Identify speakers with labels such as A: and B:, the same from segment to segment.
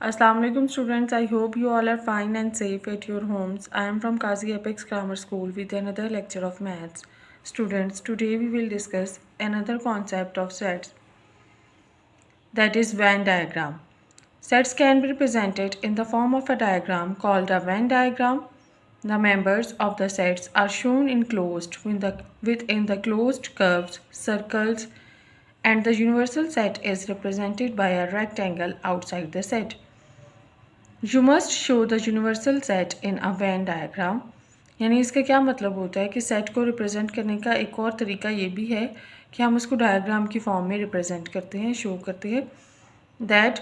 A: Assalamu alaikum students. I hope you all are fine and safe at your homes. I am from Qazi Apex Grammar School with another lecture of maths. Students, today we will discuss another concept of sets, that is Venn diagram. Sets can be represented in the form of a diagram called a Venn diagram. The members of the sets are shown enclosed within the closed curves, circles, and the universal set is represented by a rectangle outside the set. You must show the universal set in a Venn diagram. यानी इसका क्या मतलब होता है कि set को represent करने का एक और तरीका ये भी है कि हम उसको डायग्राम की फॉर्म में रिप्रेजेंट करते हैं, शो करते हैं। That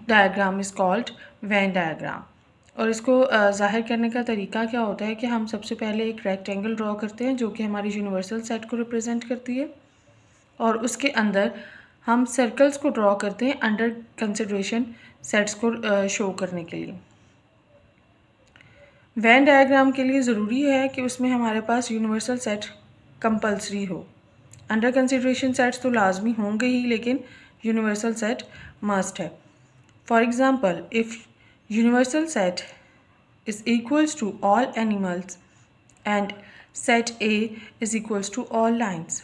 A: diagram is called Venn diagram. और इसको ज़ाहिर करने का तरीका क्या होता है कि हम सबसे पहले एक रेक्टेंगल ड्रॉ करते हैं जो कि हमारी यूनिवर्सल सेट को रिप्रेजेंट करती है, और उसके अंदर हम सर्कल्स को ड्रॉ करते हैं अंडर कंसिडरेशन सेट्स को शो करने के लिए। वेन डायग्राम के लिए ज़रूरी है कि उसमें हमारे पास यूनिवर्सल सेट कंपलसरी हो। अंडर कंसिडरेशन सेट्स तो लाजमी होंगे ही, लेकिन यूनिवर्सल सेट मस्ट है। For example, if universal set is equals to all animals and set A is equals to all lines.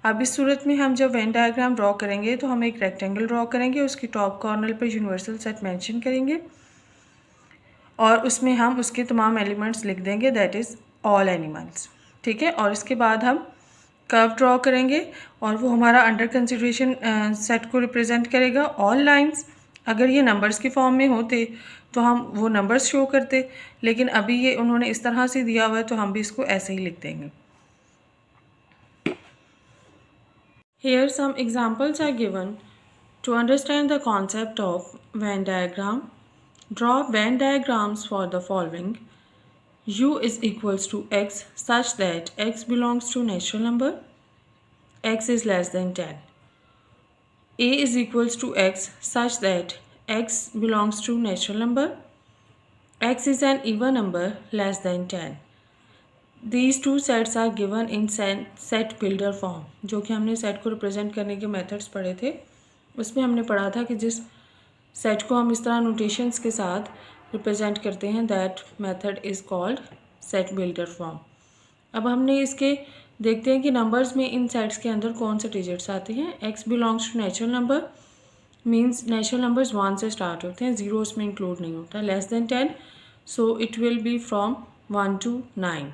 A: अब इस सूरत में हम जब वेन डायग्राम ड्रॉ करेंगे तो हम एक रेक्टेंगल ड्रॉ करेंगे, उसकी टॉप कॉर्नर पर यूनिवर्सल सेट मेंशन करेंगे और उसमें हम उसके तमाम एलिमेंट्स लिख देंगे, दैट इज़ ऑल एनिमल्स। ठीक है, और इसके बाद हम कर्व ड्रॉ करेंगे और वो हमारा अंडर कंसिडरेशन सेट को रिप्रेजेंट करेगा। ऑल लाइंस अगर ये नंबर्स की फॉर्म में होते तो हम वो नंबर्स शो करते, लेकिन अभी ये उन्होंने इस तरह से दिया हुआ है तो हम भी इसको ऐसे ही लिख देंगे। Here some examples are given to understand the concept of Venn diagram. Draw Venn diagrams for the following. U is equals to x such that x belongs to natural number, x is less than 10. A is equals to x such that x belongs to natural number, x is an even number less than 10. These two sets are given in set builder form। जो कि हमने set को represent करने के methods पढ़े थे, उसमें हमने पढ़ा था कि जिस सेट को हम इस तरह नोटेशंस के साथ रिप्रेजेंट करते हैं, that method is called set builder form. अब हमने इसके देखते हैं कि नंबर्स में इन सेट्स के अंदर कौन से डिजिट्स आते हैं। X belongs to natural number means natural numbers 1 से स्टार्ट होते हैं, 0 उसमें इंक्लूड नहीं होता। Less than 10, so it will be from 1 to 9।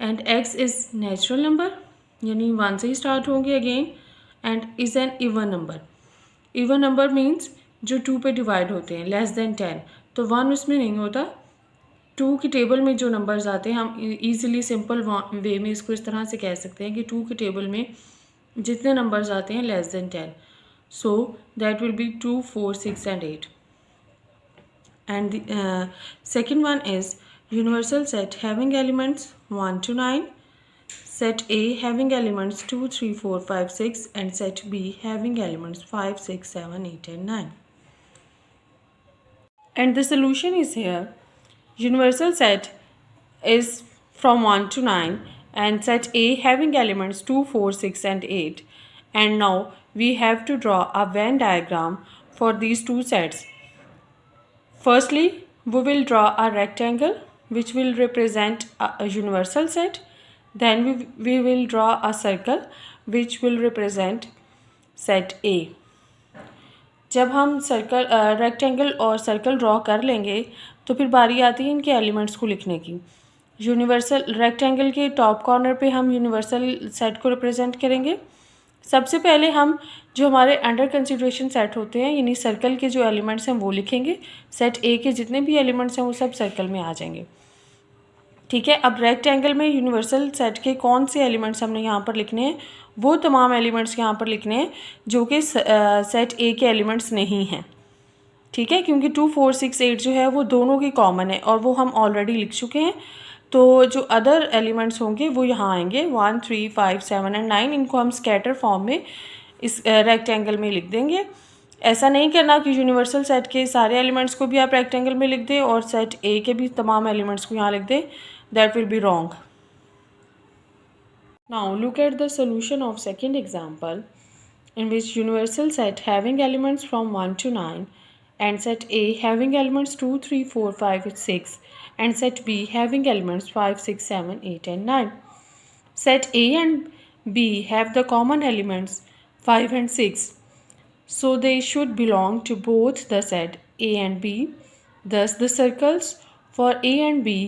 A: And x is natural number यानी 1 से ही स्टार्ट होंगे again, and is an even number. Even number means जो 2 पे डिवाइड होते हैं, लेस देन 10, तो 1 उसमें नहीं होता। 2 की टेबल में जो नंबर्स आते हैं, हम ईजिली सिंपल वे में इसको इस तरह से कह सकते हैं कि 2 की टेबल में जितने नंबर्स आते हैं less than 10, so that will B 2, 4, 6 and 8। And the second one is universal set having elements 1 to 9, set A having elements 2, 3, 4, 5, 6 and set B having elements 5, 6, 7, 8 and 9. And the solution is here. Universal set is from 1 to 9 and set A having elements 2, 4, 6 and 8. And now we have to draw a Venn diagram for these two sets. Firstly, we will draw a rectangle which will represent a universal set. Then we will draw a circle which will represent set A. जब हम rectangle और circle draw कर लेंगे तो फिर बारी आती है इनके एलिमेंट्स को लिखने की। यूनिवर्सल रेक्टेंगल के टॉप कॉर्नर पे हम यूनिवर्सल सेट को रिप्रेजेंट करेंगे। सबसे पहले हम जो हमारे अंडर कंसिडरेशन सेट होते हैं यानी सर्कल के जो एलिमेंट्स हैं वो लिखेंगे। सेट ए के जितने भी एलिमेंट्स हैं वो सब सर्कल में आ जाएंगे। ठीक है, अब रेक्टेंगल में यूनिवर्सल सेट के कौन से एलिमेंट्स हमने यहाँ पर लिखने हैं, वो तमाम एलिमेंट्स यहाँ पर लिखने हैं जो कि सेट ए के एलिमेंट्स नहीं हैं। ठीक है, क्योंकि 2, 4, 6, 8 जो है वो दोनों की कॉमन है और वो हम ऑलरेडी लिख चुके हैं। तो जो अदर एलिमेंट्स होंगे वो यहाँ आएंगे 1, 3, 5, 7 and 9। इनको हम स्कैटर फॉर्म में इस रेक्टेंगल में लिख देंगे। ऐसा नहीं करना कि यूनिवर्सल सेट के सारे एलिमेंट्स को भी आप रेक्टेंगल में लिख दें और सेट ए के भी तमाम एलिमेंट्स को यहाँ लिख दें, that will be wrong. Now look at the solution of second example in which universal set having elements from 1 to 9 and set A having elements 2, 3, 4, 5, 6 and set B having elements 5, 6, 7, 8 and 9. Set A and B have the common elements 5 and 6, so they should belong to both the set A and B. Thus the circles for A and B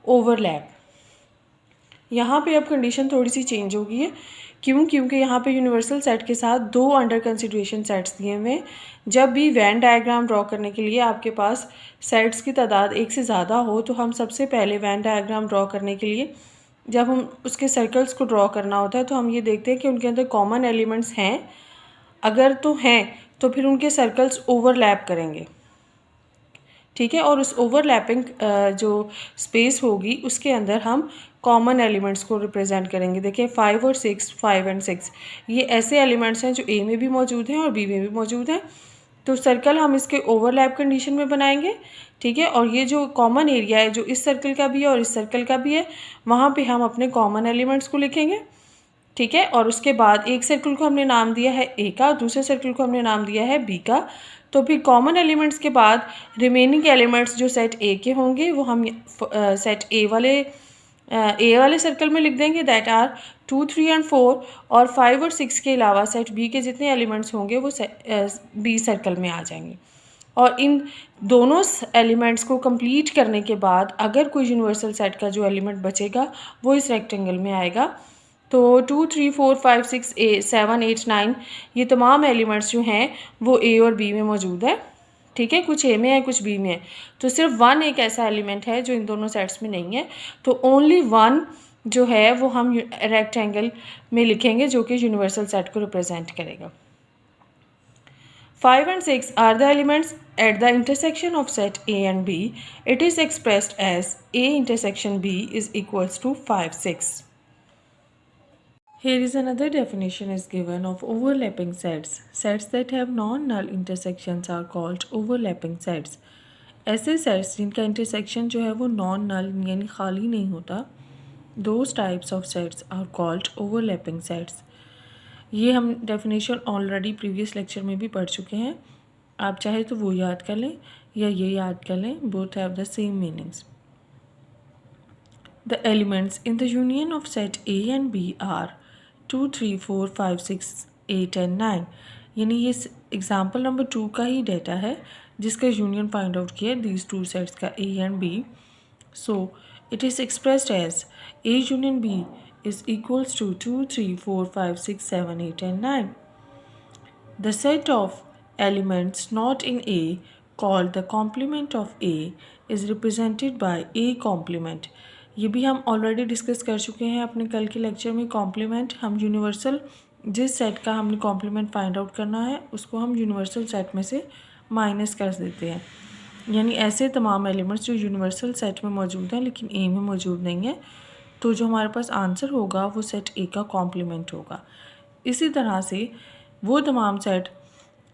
A: overlap. यहाँ पे अब condition थोड़ी सी change हो गई है। क्योंकि यहाँ पे यूनिवर्सल सेट के साथ दो अंडर कंसिडरेशन सेट्स दिए हुए हैं। जब भी वैन डायग्राम ड्रॉ करने के लिए आपके पास सेट्स की तादाद एक से ज़्यादा हो तो हम सबसे पहले वैन डायग्राम ड्रॉ करने के लिए जब हम उसके सर्कल्स को ड्रॉ करना होता है तो हम ये देखते हैं कि उनके अंदर कॉमन एलिमेंट्स हैं। अगर तो हैं तो फिर उनके सर्कल्स ओवरलैप करेंगे, ठीक है। और उस ओवरलैपिंग जो स्पेस होगी उसके अंदर हम कॉमन एलिमेंट्स को रिप्रेजेंट करेंगे। देखिए 5 और 6, 5 एंड 6 ये ऐसे एलिमेंट्स हैं जो ए में भी मौजूद हैं और बी में भी मौजूद हैं। तो सर्कल हम इसके ओवरलैप कंडीशन में बनाएंगे, ठीक है। और ये जो कॉमन एरिया है जो इस सर्कल का भी है और इस सर्कल का भी है, वहाँ पे हम अपने कॉमन एलिमेंट्स को लिखेंगे, ठीक है। और उसके बाद एक सर्कल को हमने नाम दिया है ए का, दूसरे सर्कल को हमने नाम दिया है बी का। तो फिर कॉमन एलिमेंट्स के बाद रिमेनिंग एलिमेंट्स जो सेट ए के होंगे वो हम सेट ए वाले सर्कल में लिख देंगे, दैट आर 2, 3 एंड 4। और 5 और 6 के अलावा सेट बी के जितने एलिमेंट्स होंगे वो बी सर्कल में आ जाएंगे। और इन दोनों एलिमेंट्स को कंप्लीट करने के बाद अगर कोई यूनिवर्सल सेट का जो एलिमेंट बचेगा वो इस रेक्टेंगल में आएगा। तो 2, 3, 4, 5, 6, 7, 8, 9 ये तमाम एलिमेंट्स जो हैं वो ए और बी में मौजूद है, ठीक है। कुछ ए में है कुछ बी में है। तो सिर्फ 1 एक ऐसा एलिमेंट है जो इन दोनों सेट्स में नहीं है। तो ओनली 1 जो है वो हम रेक्टेंगल में लिखेंगे जो कि यूनिवर्सल सेट को रिप्रेजेंट करेगा। 5 and 6 are the elements at the intersection of set A and B. It is expressed as A intersection B is equals to 5, 6. Here is another definition is given of overlapping sets. Sets that have non-null intersections are called overlapping sets. ऐसे sets जिनका intersection जो है वो non null यानी खाली नहीं होता, those types of sets are called overlapping sets. ये हम डेफिनेशन ऑलरेडी प्रीवियस लेक्चर में भी पढ़ चुके हैं। आप चाहे तो वो याद कर लें या ये याद कर लें, both have the same meanings. The elements in the union of set A and B are 2, 3, 4, 5, 6, 8 and 9। यानी ये एग्जाम्पल नंबर 2 का ही डेटा है जिसका यूनियन फाइंड आउट किया दीज टू सेट्स का A and B. So it is expressed as A union B is equals to 2, 3, 4, 5, 6, 7, 8 and 9. The set of elements not in A called the complement of A is represented by A complement. ये भी हम already discuss कर चुके हैं अपने कल के lecture में। कॉम्प्लीमेंट हम यूनिवर्सल जिस सेट का हमने कॉम्प्लीमेंट फाइंड आउट करना है उसको हम यूनिवर्सल सेट में से माइनस कर देते हैं। यानी ऐसे तमाम एलिमेंट्स जो यूनिवर्सल सेट में मौजूद हैं लेकिन ए में मौजूद नहीं है, तो जो हमारे पास आंसर होगा वो सेट ए का कॉम्प्लीमेंट होगा। इसी तरह से वो तमाम सेट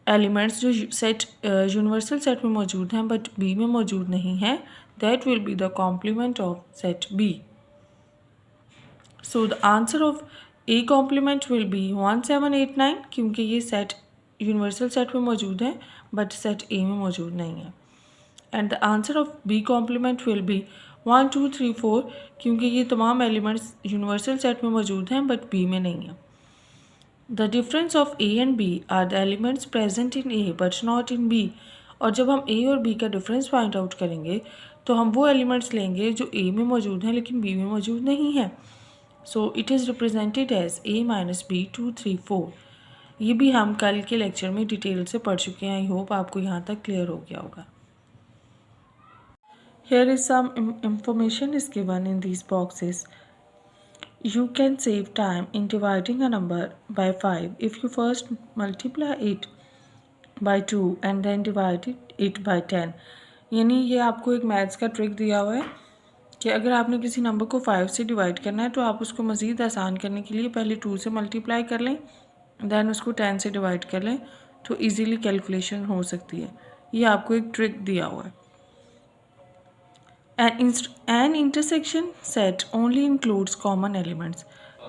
A: एलिमेंट्स जो सेट यूनिवर्सल सेट में मौजूद हैं बट बी में मौजूद नहीं हैं, that will be the complement of set B. So the answer of A complement will be 1, 7, 8, 9 क्योंकि ये सेट यूनिवर्सल सेट में मौजूद हैं बट सेट ए में मौजूद नहीं है। And the answer of B complement will be 1, 2, 3, 4 क्योंकि ये तमाम एलिमेंट्स यूनिवर्सल सेट में मौजूद हैं बट बी में नहीं है। The difference of A and B are the elements present in A but not in B. और जब हम ए और बी का डिफरेंस फाइंड आउट करेंगे तो हम वो एलिमेंट्स लेंगे जो ए में मौजूद हैं लेकिन बी में मौजूद नहीं है। So it is represented as A - B 2, 3, 4। ये भी हम कल के लेक्चर में डिटेल से पढ़ चुके हैं। आई होप आपको यहाँ तक क्लियर हो गया होगा। Here is some information is given in these boxes. You can save time in dividing a number by 5 if you first multiply it by 2 and then divide it by 10. यानी ये आपको एक मैथ्स का trick दिया हुआ है कि अगर आपने किसी नंबर को 5 से डिवाइड करना है तो आप उसको मज़ीद आसान करने के लिए पहले 2 से मल्टीप्लाई कर लें, दैन उसको 10 से डिवाइड कर लें तो ईज़िली कैलकुलेशन हो सकती है। ये आपको एक ट्रिक दिया हुआ है। An intersection set only includes common elements.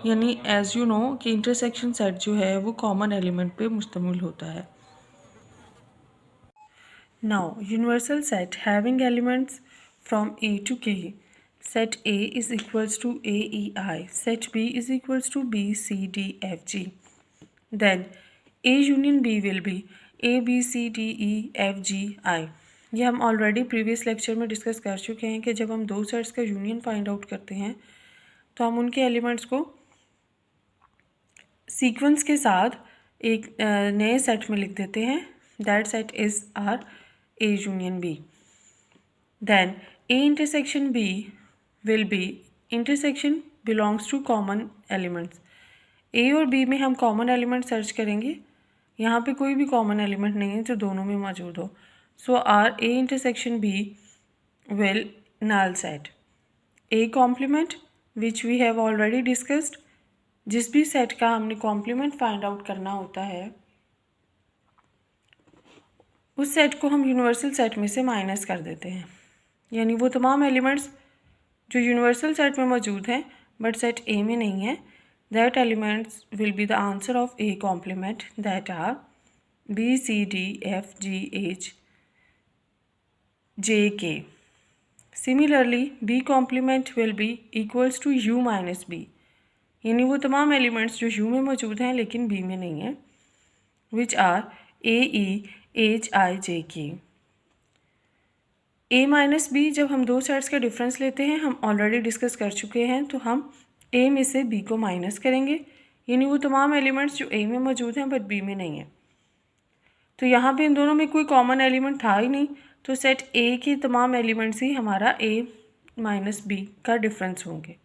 A: यानी as you know कि intersection set जो है वो common element पे मुश्तमिल होता है। Now, universal set having elements from A to K. Set A is equals to A, E, I. Set B is equals to B, C, D, F, G. Then A union B will be A, B, C, D, E, F, G, I. ये हम already previous lecture में discuss कर चुके हैं कि जब हम दो सेट्स का यूनियन फाइंड आउट करते हैं तो हम उनके एलिमेंट्स को सीक्वेंस के साथ एक नए सेट में लिख देते हैं. That set is are A union B. Then A intersection B will be intersection belongs to common elements. A और B में हम कॉमन एलिमेंट सर्च करेंगे. यहाँ पे कोई भी कॉमन एलिमेंट नहीं है जो दोनों में मौजूद हो. सो are A intersection B will null set. A complement which we have already discussed. जिस भी सेट का हमने कॉम्प्लीमेंट फाइंड आउट करना होता है उस सेट को हम यूनिवर्सल सेट में से माइनस कर देते हैं. यानी वो तमाम एलिमेंट्स जो यूनिवर्सल सेट में मौजूद हैं बट सेट ए में नहीं है, that elements will be the answer of A complement that are B, C, D, F, G, H, J, K. Similarly B complement will be equals to U minus B. यानी वो तमाम elements जो you में मौजूद हैं लेकिन B में नहीं है, which R A, E, H, आई, जे, के. ए माइनस बी जब हम दो सेट्स का डिफरेंस लेते हैं हम ऑलरेडी डिस्कस कर चुके हैं, तो हम ए में से बी को माइनस करेंगे. यानी वो तमाम एलिमेंट्स जो ए में मौजूद हैं बट बी में नहीं है. तो यहाँ पे इन दोनों में कोई कॉमन एलिमेंट था ही नहीं, तो सेट ए के तमाम एलिमेंट्स ही हमारा ए माइनस बी का डिफरेंस होंगे.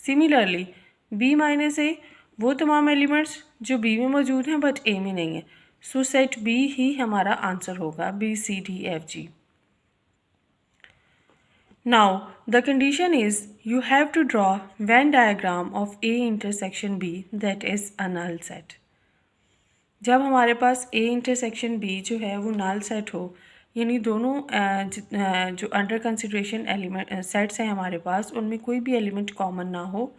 A: सिमिलरली बी माइनस ए वो तमाम एलिमेंट्स जो बी में मौजूद हैं बट ए में नहीं है. सो सेट बी ही हमारा आंसर होगा, B, C, D, F, G. Now the condition is you have to draw Venn diagram of A intersection B that is a null set. जब हमारे पास A intersection B जो है वो null set हो, यानी दोनों जो अंडर कंसिडरेशन एलिमेंट सेट्स हैं हमारे पास उनमें कोई भी एलिमेंट कॉमन ना हो,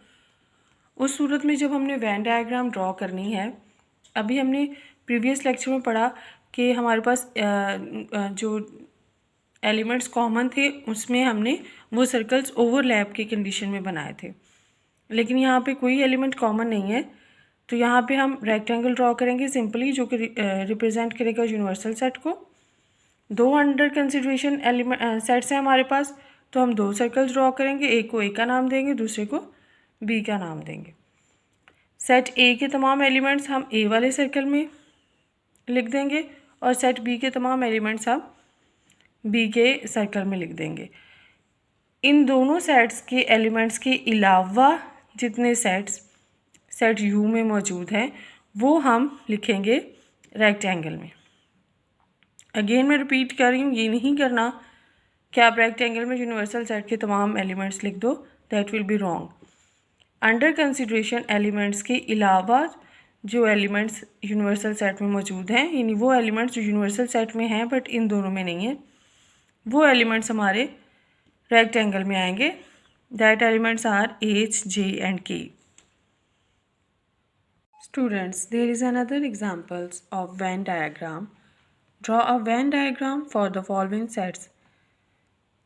A: उस सूरत में जब हमने वैन डायग्राम ड्रॉ करनी है. अभी हमने प्रीवियस लेक्चर में पढ़ा कि हमारे पास जो एलिमेंट्स कॉमन थे उसमें हमने वो सर्कल्स ओवरलैप की कंडीशन में बनाए थे, लेकिन यहाँ पे कोई एलिमेंट कॉमन नहीं है. तो यहाँ पे हम रेक्टेंगल ड्रॉ करेंगे सिंपली, जो कि रिप्रेजेंट करेगा यूनिवर्सल सेट को. दो अंडर कंसिडरेशन एलिमेंट सेट्स हैं हमारे पास, तो हम दो सर्कल्स ड्रॉ करेंगे. एक को ए का नाम देंगे, दूसरे को बी का नाम देंगे. सेट ए के तमाम एलिमेंट्स हम ए वाले सर्कल में लिख देंगे और सेट बी के तमाम एलिमेंट्स हम बी के सर्कल में लिख देंगे. इन दोनों सेट्स के एलिमेंट्स के अलावा जितने सेट्स सेट यू में मौजूद हैं वो हम लिखेंगे रेक्टेंगल में. अगेन मैं रिपीट कर रही हूँ, ये नहीं करना कि आप रेक्टेंगल में यूनिवर्सल सेट के तमाम एलिमेंट्स लिख दो, that will be wrong. Under consideration elements के अलावा जो एलिमेंट्स यूनिवर्सल सेट में मौजूद हैं, यानी वो एलिमेंट्स जो यूनिवर्सल सेट में हैं बट इन दोनों में नहीं है, वो एलिमेंट्स हमारे रेक्टेंगल में आएंगे. That elements are H, J and K. Students, there is another examples of Venn diagram. Draw a Venn diagram for the following sets.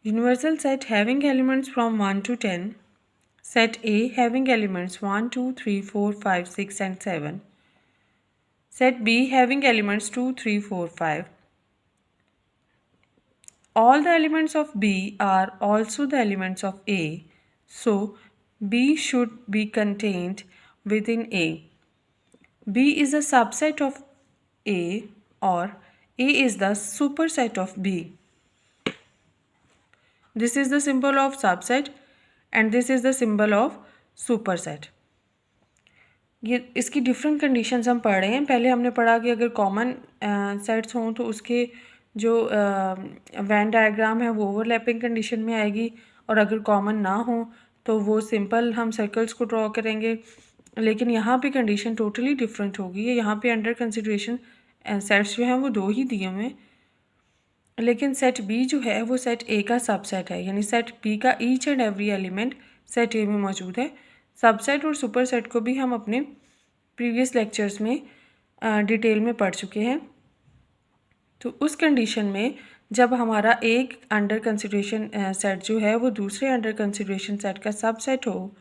A: Universal set having elements from 1 to 10. Set A having elements 1, 2, 3, 4, 5, 6 and 7. Set B having elements 2, 3, 4, 5. All the elements of B are also the elements of A, so B should be contained within A. B is a subset of A or A is the superset of B. This is the symbol of subset and this is the symbol of superset. ये इसकी different conditions हम पढ़ रहे हैं. पहले हमने पढ़ा कि अगर कॉमन सेट्स हों तो उसके जो वैन डायग्राम है वो ओवरलैपिंग कंडीशन में आएगी, और अगर कॉमन ना हो तो वो सिंपल हम सर्कल्स को ड्रॉ करेंगे. लेकिन यहाँ पे कंडीशन टोटली डिफरेंट होगी. यहाँ पे अंडर कंसिडरेशन सेट्स जो हैं वो दो ही दिए हुए हैं, लेकिन सेट बी जो है वो सेट ए का सबसेट है. यानी सेट बी का each and every element set ए में मौजूद है. सबसेट और सुपर सेट को भी हम अपने प्रीवियस लेक्चर्स में डिटेल में पढ़ चुके हैं. तो उस कंडीशन में जब हमारा एक अंडर कंसिडरेशन सेट जो है वो दूसरे अंडर कंसिडरेशन सेट का सबसेट हो,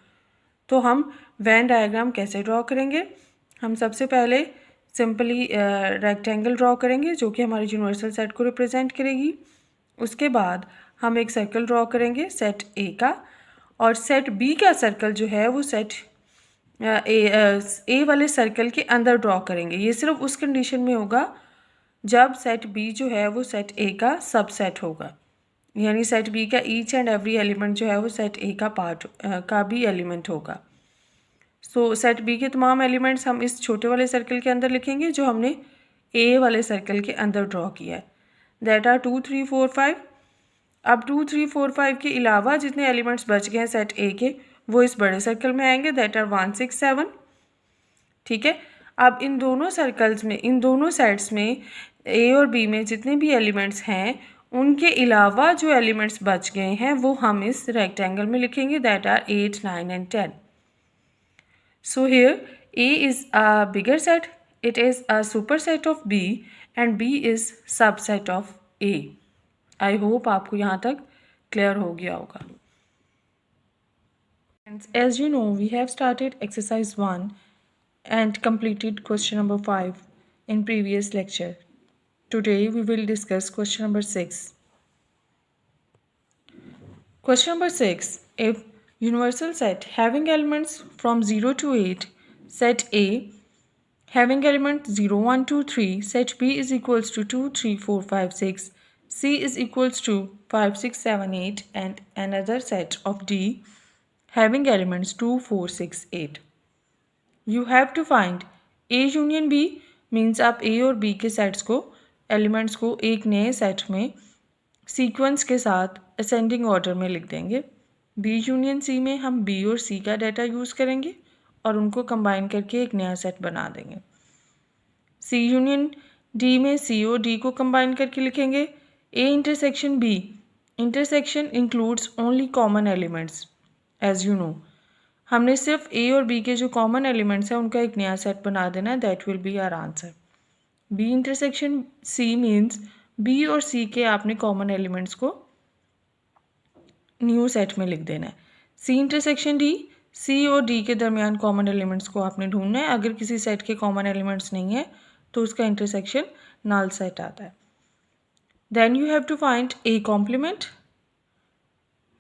A: तो हम वेन डायग्राम कैसे ड्रॉ करेंगे? हम सबसे पहले सिंपली रेक्टेंगल ड्रॉ करेंगे जो कि हमारे यूनिवर्सल सेट को रिप्रेजेंट करेगी। उसके बाद हम एक सर्कल ड्रॉ करेंगे सेट ए का, और सेट बी का सर्कल जो है वो सेट ए वाले सर्कल के अंदर ड्रॉ करेंगे। ये सिर्फ उस कंडीशन में होगा जब सेट बी जो है वो सेट ए का सबसेट होगा, यानी सेट बी का ईच एंड एवरी एलिमेंट जो है वो सेट ए का पार्ट का भी एलिमेंट होगा। सो सेट बी के तमाम एलिमेंट्स हम इस छोटे वाले सर्कल के अंदर लिखेंगे जो हमने ए वाले सर्कल के अंदर ड्रॉ किया है। That are 2 3 4 5। अब 2 3 4 5 के अलावा जितने एलिमेंट्स बच गए हैं सेट ए के वो इस बड़े सर्कल में आएंगे। That are 1 6 7। ठीक है, अब इन दोनों सर्कल्स में, इन दोनों सेट्स में ए और बी में जितने भी एलिमेंट्स हैं उनके अलावा जो एलिमेंट्स बच गए हैं वो हम इस रेक्टेंगल में लिखेंगे। That are 8 9 and 10। So here A is a bigger set, it is a superset of B and B is subset of A. I hope आपको यहाँ तक क्लियर हो गया होगा। As you know, we have started exercise 1 and completed question number 5 in previous lecture. Today we will discuss question number 6. Question number 6. If universal set having elements from 0 to 8, set A having element 0 1 2 3, set B is equals to 2 3 4 5 6, C is equals to 5 6 7 8, and another set of D having elements 2 4 6 8. You have to find A union B means आप A और B के sets को, elements को एक नए set में sequence के साथ असेंडिंग ऑर्डर में लिख देंगे। B यूनियन C में हम B और C का डाटा यूज़ करेंगे और उनको कंबाइन करके एक नया सेट बना देंगे। C यूनियन D में C और D को कंबाइन करके लिखेंगे। A intersection B, intersection includes only common elements. As you know, हमने सिर्फ A और B के जो कॉमन एलिमेंट्स हैं उनका एक नया सेट बना देना है। That will be our answer. B intersection C means B और C के आपने कॉमन एलिमेंट्स को न्यू सेट में लिख देना है। C इंटरसेक्शन D, C और D के दरमियान कॉमन एलिमेंट्स को आपने ढूंढना है। अगर किसी सेट के कॉमन एलिमेंट्स नहीं है तो उसका इंटरसेक्शन नल सेट आता है। Then you have to find A complement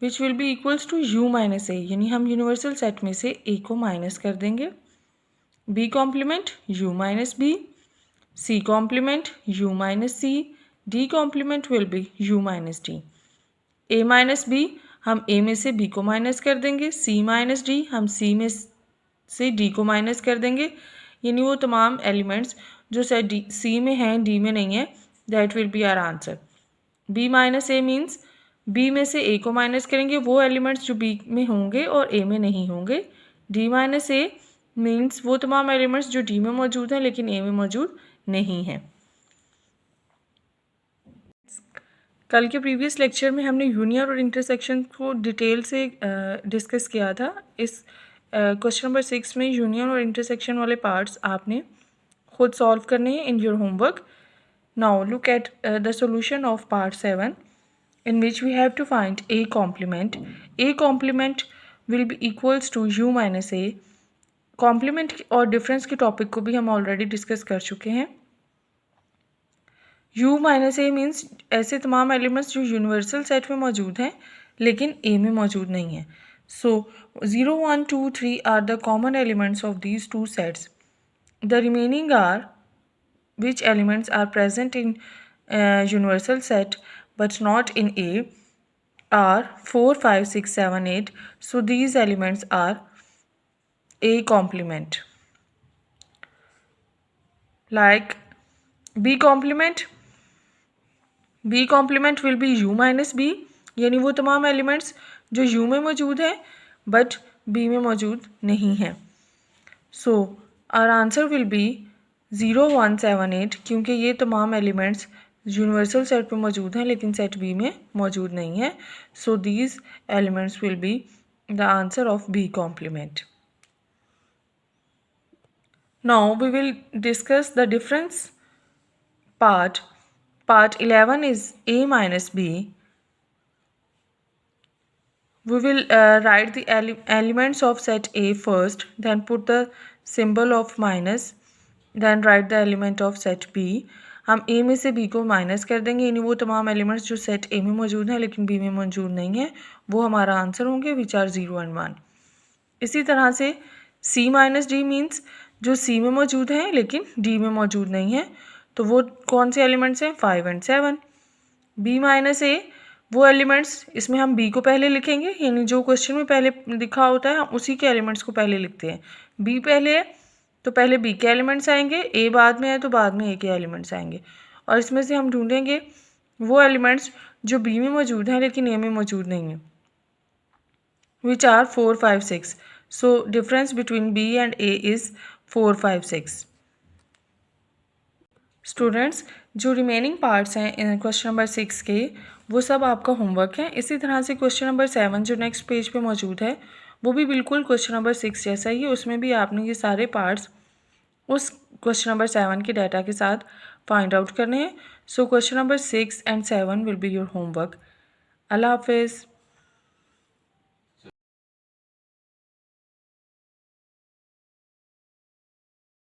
A: which will be equals to U minus A, यानी हम यूनिवर्सल सेट में से A को माइनस कर देंगे। B complement U minus B, C complement U minus C, D complement will be U minus D। A minus B हम A में से B को माइनस कर देंगे। C माइनस D हम C में से D को माइनस कर देंगे, यानी वो तमाम एलिमेंट्स जो सेट C में हैं D में नहीं है। That will be our answer. B minus A means B में से A को माइनस करेंगे वो एलिमेंट्स जो B में होंगे और A में नहीं होंगे। D माइनस A मीन्स वो तमाम एलिमेंट्स जो D में मौजूद हैं लेकिन A में मौजूद नहीं हैं। कल के प्रीवियस लेक्चर में हमने यूनियन और इंटरसेक्शन को डिटेल से डिस्कस किया था। इस क्वेश्चन नंबर 6 में यूनियन और इंटरसेक्शन वाले पार्ट्स आपने खुद सॉल्व करने हैं in your homework. Now look at the solution of part 7 in which we have to find A complement. A complement will be equals to U minus A. Complement और difference के topic को भी हम already discuss कर चुके हैं। U minus A means ऐसे तमाम एलिमेंट्स जो यूनिवर्सल सेट में मौजूद हैं लेकिन A में मौजूद नहीं है। So 0 1 2 3 are the common elements of these two sets. The remaining are which elements are present in universal set but not in A are 4 5 6 7 8. So these elements are A complement. Like B complement will be U minus B, यानी वो तमाम elements जो U में मौजूद हैं but B में मौजूद नहीं हैं। So our answer will be 0 1 7 8, क्योंकि ये तमाम एलिमेंट्स यूनिवर्सल सेट पे मौजूद हैं लेकिन सेट बी में मौजूद नहीं है। So these elements will be the answer of B complement. Now we will discuss the difference part Part 11 is A minus B. We will write the elements of set A first, then put the symbol of minus, then write the element of set B. हम A में से B को minus कर देंगे, यानी वो तमाम elements जो सेट A में मौजूद हैं लेकिन B में मौजूद नहीं है वो हमारा आंसर होंगे, विच आर 0 and 1. इसी तरह से C माइनस D मीन्स जो C में मौजूद हैं लेकिन D में मौजूद नहीं है, तो वो कौन से एलिमेंट्स हैं? 5 and 7. B माइनस A, वो एलिमेंट्स, इसमें हम B को पहले लिखेंगे, यानी जो क्वेश्चन में पहले लिखा होता है हम उसी के एलिमेंट्स को पहले लिखते हैं. B पहले है तो पहले B के एलिमेंट्स आएंगे, A बाद में है तो बाद में A के एलिमेंट्स आएंगे, और इसमें से हम ढूंढेंगे वो एलिमेंट्स जो B में मौजूद हैं लेकिन A में मौजूद नहीं है, which are 4, 5, 6. So difference between B and A is 4, 5, 6. Students, जो रिमेनिंग पार्ट्स हैं क्वेश्चन नंबर 6 के वो सब आपका होमवर्क है. इसी तरह से क्वेश्चन नंबर 7 जो नेक्स्ट पेज पे मौजूद है वो भी बिल्कुल क्वेश्चन नंबर 6 जैसा ही है. उसमें भी आपने ये सारे पार्ट्स उस क्वेश्चन नंबर 7 के डाटा के साथ फाइंड आउट करने हैं. So question number 6 and 7 will be your homework. अल्लाह हाफिज़.